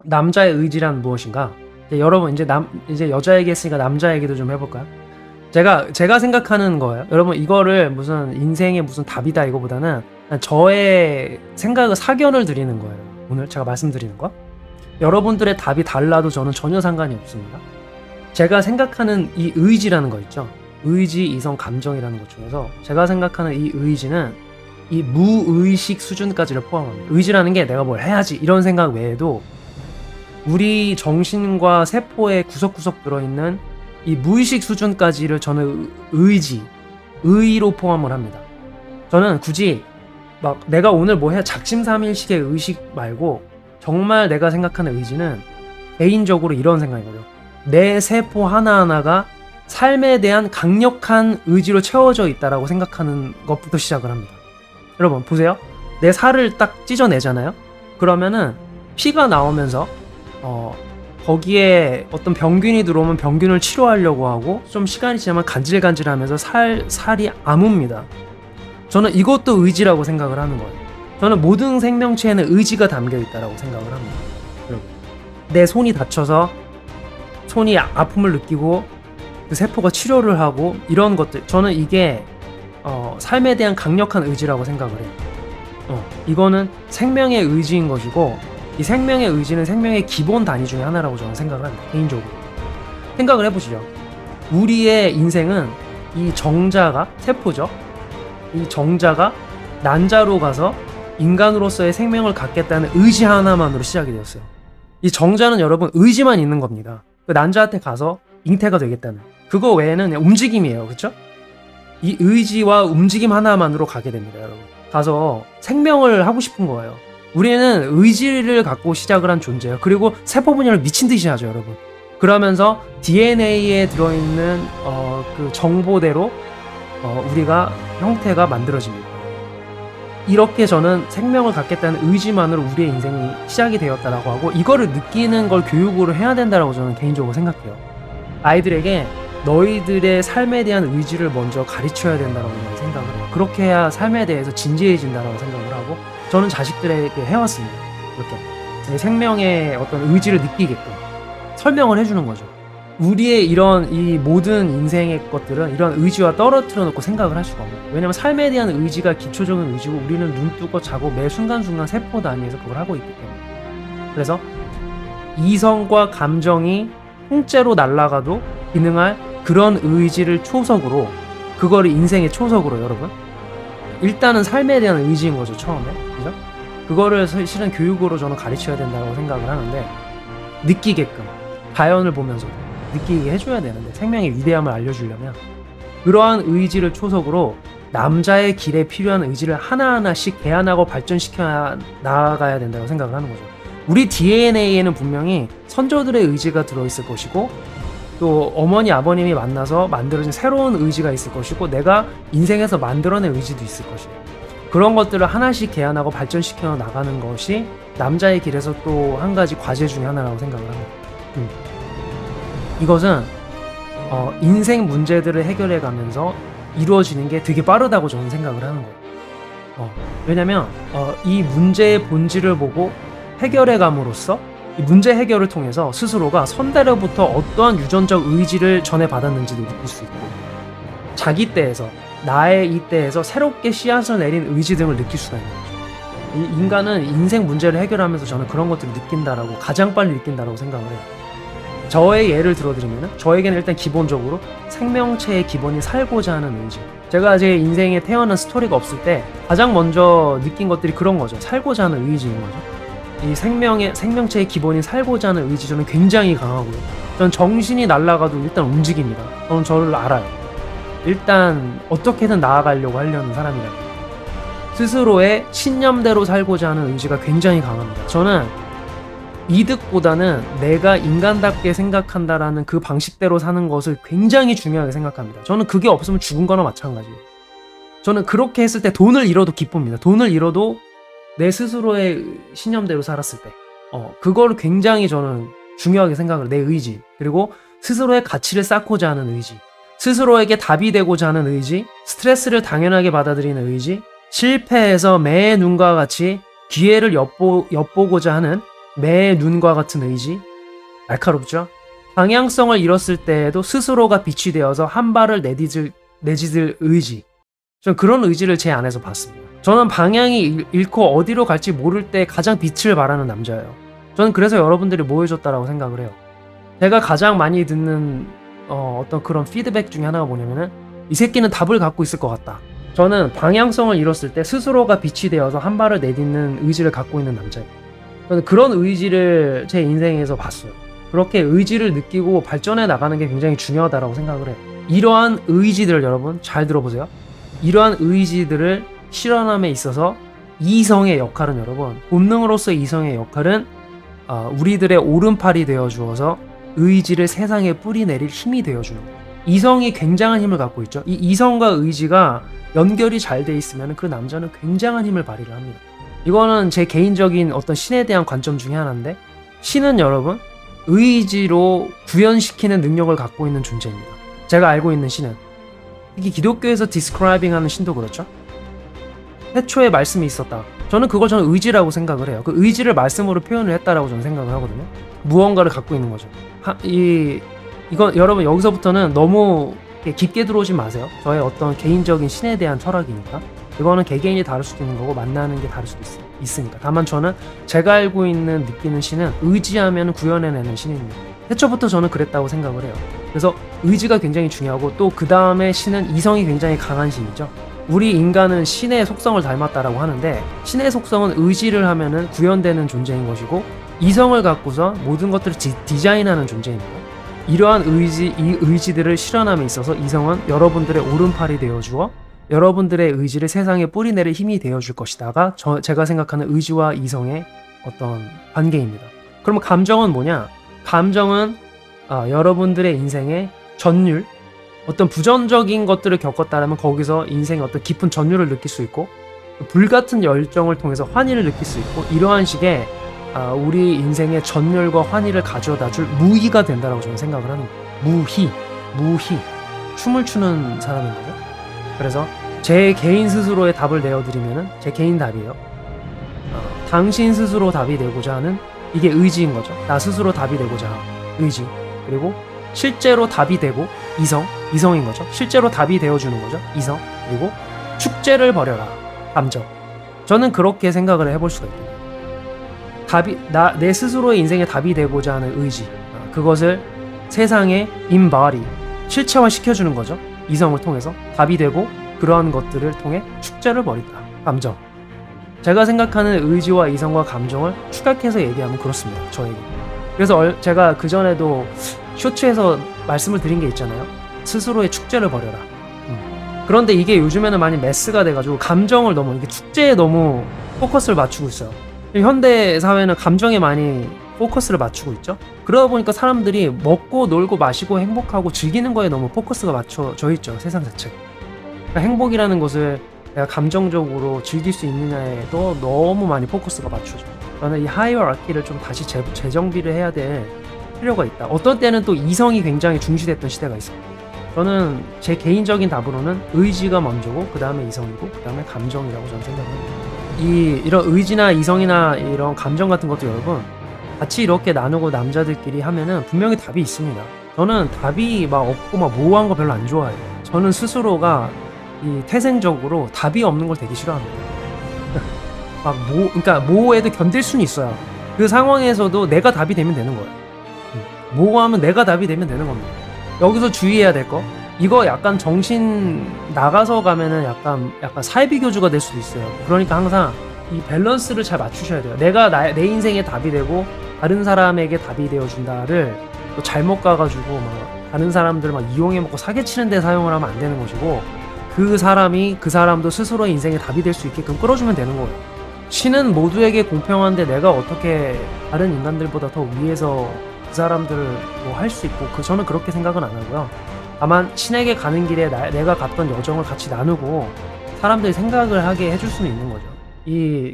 남자의 의지란 무엇인가? 여러분 이제 여자 얘기했으니까 남자 얘기도 좀 해볼까요? 제가 생각하는 거예요. 여러분 이거를 무슨 인생의 무슨 답이다 이거보다는 저의 생각을 사견을 드리는 거예요. 오늘 제가 말씀드리는 거. 여러분들의 답이 달라도 저는 전혀 상관이 없습니다. 제가 생각하는 이 의지라는 거 있죠. 의지, 이성, 감정이라는 것 중에서 제가 생각하는 이 의지는 이 무의식 수준까지를 포함합니다. 의지라는 게 내가 뭘 해야지 이런 생각 외에도 우리 정신과 세포에 구석구석 들어있는 이 무의식 수준까지를 저는 의로 포함을 합니다. 저는 굳이 막 내가 오늘 뭐 해 작심삼일식의 의식 말고 정말 내가 생각하는 의지는 개인적으로 이런 생각이거든요. 내 세포 하나하나가 삶에 대한 강력한 의지로 채워져 있다라고 생각하는 것부터 시작을 합니다. 여러분 보세요. 내 살을 딱 찢어내잖아요. 그러면은 피가 나오면서 거기에 어떤 병균이 들어오면 병균을 치료하려고 하고 좀 시간이 지나면 간질간질하면서 살이 아뭅니다. 저는 이것도 의지라고 생각을 하는 거예요. 저는 모든 생명체에는 의지가 담겨 있다라고 생각을 합니다. 여러분, 내 손이 다쳐서 손이 아픔을 느끼고 그 세포가 치료를 하고 이런 것들, 저는 이게 삶에 대한 강력한 의지라고 생각을 해요. 이거는 생명의 의지인 것이고 이 생명의 의지는 생명의 기본 단위 중에 하나라고 저는 생각을 합니다. 개인적으로 생각을 해보시죠. 우리의 인생은 이 정자가 세포죠. 이 정자가 난자로 가서 인간으로서의 생명을 갖겠다는 의지 하나만으로 시작이 되었어요. 이 정자는 여러분 의지만 있는 겁니다. 그 난자한테 가서 잉태가 되겠다는 그거 외에는 그냥 움직임이에요. 그쵸? 이 의지와 움직임 하나만으로 가게 됩니다. 여러분 가서 생명을 하고 싶은 거예요. 우리는 의지를 갖고 시작을 한 존재예요. 그리고 세포 분열을 미친 듯이 하죠, 여러분. 그러면서 DNA에 들어있는 그 정보대로 우리가 형태가 만들어집니다. 이렇게 저는 생명을 갖겠다는 의지만으로 우리의 인생이 시작이 되었다라고 하고 이거를 느끼는 걸 교육으로 해야 된다라고 저는 개인적으로 생각해요. 아이들에게 너희들의 삶에 대한 의지를 먼저 가르쳐야 된다라고 저는 생각을 해요. 그렇게 해야 삶에 대해서 진지해진다라고 생각을 하고 저는 자식들에게 해왔습니다. 이렇게 생명의 어떤 의지를 느끼게끔 설명을 해주는 거죠. 우리의 이런 이 모든 인생의 것들은 이런 의지와 떨어뜨려 놓고 생각을 할 수가 없어요. 왜냐면 삶에 대한 의지가 기초적인 의지고 우리는 눈 뜨고 자고 매 순간순간 세포 단위에서 그걸 하고 있기 때문에 그래서 이성과 감정이 통째로 날아가도 기능할 그런 의지를 초석으로 그거를 인생의 초석으로 여러분 일단은 삶에 대한 의지인 거죠. 처음에 그죠? 그거를 실은 교육으로 저는 가르쳐야 된다고 생각을 하는데 느끼게끔 자연을 보면서 느끼게 해줘야 되는데 생명의 위대함을 알려주려면 그러한 의지를 초석으로 남자의 길에 필요한 의지를 하나하나씩 개안하고 발전시켜 나아가야 된다고 생각을 하는 거죠. 우리 DNA에는 분명히 선조들의 의지가 들어있을 것이고 또 어머니 아버님이 만나서 만들어진 새로운 의지가 있을 것이고 내가 인생에서 만들어낸 의지도 있을 것이에요. 그런 것들을 하나씩 개안하고 발전시켜 나가는 것이 남자의 길에서 또 한 가지 과제 중에 하나라고 생각을 합니다. 이것은 인생 문제들을 해결해 가면서 이루어지는 게 되게 빠르다고 저는 생각을 하는 거예요. 왜냐면 이 문제의 본질을 보고 해결해 감으로써 이 문제 해결을 통해서 스스로가 선대로부터 어떠한 유전적 의지를 전해 받았는지도 느낄 수 있고 자기 때에서 나의 이 때에서 새롭게 씨앗을 내린 의지 등을 느낄 수가 있는 거죠. 이 인간은 인생 문제를 해결하면서 저는 그런 것들을 느낀다라고 가장 빨리 느낀다라고 생각을 해요. 저의 예를 들어드리면 저에게는 일단 기본적으로 생명체의 기본이 살고자 하는 의지. 제가 제 인생에 태어난 스토리가 없을 때 가장 먼저 느낀 것들이 그런 거죠. 살고자 하는 의지인 거죠. 이 생명체의 기본인 살고자 하는 의지 저는 굉장히 강하고요. 저는 정신이 날아가도 일단 움직입니다. 저는 저를 알아요. 일단 어떻게든 나아가려고 하려는 사람이라면 스스로의 신념대로 살고자 하는 의지가 굉장히 강합니다. 저는 이득보다는 내가 인간답게 생각한다라는 그 방식대로 사는 것을 굉장히 중요하게 생각합니다. 저는 그게 없으면 죽은 거나 마찬가지예요. 저는 그렇게 했을 때 돈을 잃어도 기쁩니다. 돈을 잃어도 내 스스로의 신념대로 살았을 때 그거를 굉장히 저는 중요하게 생각을 내 의지 그리고 스스로의 가치를 쌓고자 하는 의지 스스로에게 답이 되고자 하는 의지 스트레스를 당연하게 받아들이는 의지 실패해서 매의 눈과 같이 기회를 엿보고자 하는 매의 눈과 같은 의지, 날카롭죠? 방향성을 잃었을 때에도 스스로가 빛이 되어서 한 발을 내딛을 의지. 전 그런 의지를 제 안에서 봤습니다. 저는 방향이 잃고 어디로 갈지 모를 때 가장 빛을 발하는 남자예요. 저는 그래서 여러분들이 모여줬다라고 생각을 해요. 제가 가장 많이 듣는 어떤 그런 피드백 중에 하나가 뭐냐면은 이 새끼는 답을 갖고 있을 것 같다. 저는 방향성을 잃었을 때 스스로가 빛이 되어서 한 발을 내딛는 의지를 갖고 있는 남자예요. 저는 그런 의지를 제 인생에서 봤어요. 그렇게 의지를 느끼고 발전해 나가는 게 굉장히 중요하다고 생각을 해요. 이러한 의지들을 여러분 잘 들어보세요. 이러한 의지들을 실현함에 있어서 이성의 역할은 여러분, 본능으로서의 이성의 역할은 우리들의 오른팔이 되어 주어서 의지를 세상에 뿌리내릴 힘이 되어 주는 거예요. 이성이 굉장한 힘을 갖고 있죠. 이 이성과 의지가 연결이 잘 돼 있으면 그 남자는 굉장한 힘을 발휘를 합니다. 이거는 제 개인적인 어떤 신에 대한 관점 중에 하나인데, 신은 여러분 의지로 구현시키는 능력을 갖고 있는 존재입니다. 제가 알고 있는 신은, 특히 기독교에서 디스크라이빙 하는 신도 그렇죠. 태초에 말씀이 있었다. 저는 의지라고 생각을 해요. 그 의지를 말씀으로 표현을 했다라고 저는 생각을 하거든요. 무언가를 갖고 있는 거죠. 이건 여러분 여기서부터는 너무 깊게 들어오지 마세요. 저의 어떤 개인적인 신에 대한 철학이니까. 이거는 개개인이 다를 수도 있는 거고 만나는 게 다를 수도 있으니까. 다만 저는 제가 알고 있는 느끼는 신은 의지하면 구현해내는 신입니다. 태초부터 저는 그랬다고 생각을 해요. 그래서 의지가 굉장히 중요하고, 또 그 다음에 신은 이성이 굉장히 강한 신이죠. 우리 인간은 신의 속성을 닮았다라고 하는데, 신의 속성은 의지를 하면은 구현되는 존재인 것이고, 이성을 갖고서 모든 것들을 디자인하는 존재입니다. 이러한 이 의지들을 실현함에 있어서 이성은 여러분들의 오른팔이 되어주어 여러분들의 의지를 세상에 뿌리내릴 힘이 되어줄 것이다가 제가 생각하는 의지와 이성의 어떤 관계입니다. 그러면 감정은 뭐냐? 감정은 여러분들의 인생의 전율, 어떤 부정적인 것들을 겪었다면 거기서 인생의 어떤 깊은 전율을 느낄 수 있고, 불같은 열정을 통해서 환희를 느낄 수 있고, 이러한 식의 우리 인생의 전율과 환희를 가져다줄 무희가 된다라고 저는 생각을 하는 거예요. 무희. 춤을 추는 사람인 거죠. 그래서 제 개인 스스로의 답을 내어드리면은, 제 개인 답이에요. 당신 스스로 답이 되고자 하는, 이게 의지인 거죠. 나 스스로 답이 되고자 하는 의지. 그리고 실제로 답이 되고 이성인 거죠. 실제로 답이 되어주는 거죠. 이성. 그리고 축제를 벌여라. 감정. 저는 그렇게 생각을 해볼 수가 있거든요. 내 스스로의 인생에 답이 되고자 하는 의지. 그것을 세상에 embody, 실체화 시켜주는 거죠. 이성을 통해서 답이 되고, 그러한 것들을 통해 축제를 벌인다. 감정. 제가 생각하는 의지와 이성과 감정을 축약해서 얘기하면 그렇습니다. 저에게. 그래서 제가 그전에도 쇼츠에서 말씀을 드린 게 있잖아요. 스스로의 축제를 벌여라. 그런데 이게 요즘에는 많이 매스가 돼가지고 감정을 너무, 이게 축제에 너무 포커스를 맞추고 있어요. 현대 사회는 감정에 많이 포커스를 맞추고 있죠. 그러다 보니까 사람들이 먹고 놀고 마시고 행복하고 즐기는 거에 너무 포커스가 맞춰져 있죠. 세상 자체가. 그러니까 행복이라는 것을 내가 감정적으로 즐길 수 있느냐에도 너무 많이 포커스가 맞춰져. 저는 이 하이어라키를 좀 다시 재정비를 해야 될 필요가 있다. 어떤 때는 또 이성이 굉장히 중시됐던 시대가 있습니다. 저는 제 개인적인 답으로는 의지가 먼저고, 그 다음에 이성이고, 그 다음에 감정이라고 저는 생각합니다. 이런 의지나 이성이나 이런 감정 같은 것도 여러분 같이 이렇게 나누고 남자들끼리 하면은 분명히 답이 있습니다. 저는 답이 막 없고 막 모호한 거 별로 안 좋아해요. 저는 스스로가 태생적으로 답이 없는 걸 되게 싫어합니다. 그러니까 모호해도 견딜 수는 있어요. 그 상황에서도 내가 답이 되면 되는 거예요. 모호하면 내가 답이 되면 되는 겁니다. 여기서 주의해야 될 거, 이거 약간 정신 나가서 가면은 약간 사이비교주가 될 수도 있어요. 그러니까 항상 이 밸런스를 잘 맞추셔야 돼요. 내가 내 인생에 답이 되고 다른 사람에게 답이 되어준다를 또 잘못 가가지고 막 다른 사람들 막 이용해먹고 사기치는 데 사용을 하면 안 되는 것이고, 그 사람도 스스로의 인생에 답이 될 수 있게끔 끌어주면 되는 거예요. 신은 모두에게 공평한데 내가 어떻게 다른 인간들보다 더 위에서 그 사람들을 뭐 할 수 있고, 저는 그렇게 생각은 안 하고요. 다만 신에게 가는 길에 내가 갔던 여정을 같이 나누고 사람들이 생각을 하게 해줄 수는 있는 거죠.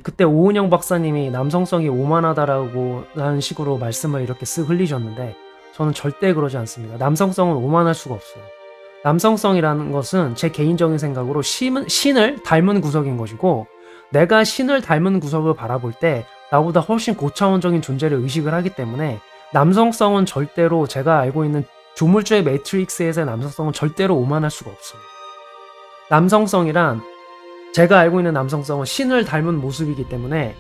그때 오은영 박사님이 남성성이 오만하다라고 하는 식으로 말씀을 이렇게 쓱 흘리셨는데, 저는 절대 그러지 않습니다. 남성성은 오만할 수가 없어요. 남성성이라는 것은 제 개인적인 생각으로 신을 닮은 구석인 것이고, 내가 신을 닮은 구석을 바라볼 때 나보다 훨씬 고차원적인 존재를 의식을 하기 때문에 남성성은 절대로, 제가 알고 있는 조물주의 매트릭스에서의 남성성은 절대로 오만할 수가 없습니다. 남성성이란, 제가 알고 있는 남성성은 신을 닮은 모습이기 때문에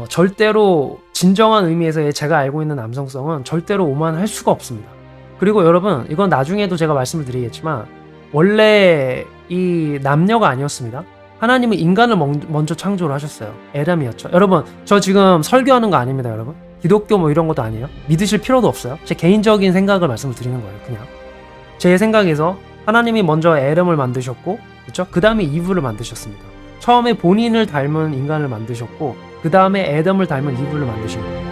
절대로 진정한 의미에서의 제가 알고 있는 남성성은 절대로 오만할 수가 없습니다. 그리고 여러분, 이건 나중에도 제가 말씀을 드리겠지만 원래 이 남녀가 아니었습니다. 하나님은 인간을 먼저 창조를 하셨어요. 애담이었죠. 여러분, 저 지금 설교하는 거 아닙니다. 여러분, 기독교 뭐 이런 것도 아니에요. 믿으실 필요도 없어요. 제 개인적인 생각을 말씀을 드리는 거예요. 그냥 제 생각에서 하나님이 먼저 애담을 만드셨고, 그렇죠? 그 다음에 이브를 만드셨습니다. 처음에 본인을 닮은 인간을 만드셨고, 그 다음에 애담을 닮은 이브를 만드신 거예요.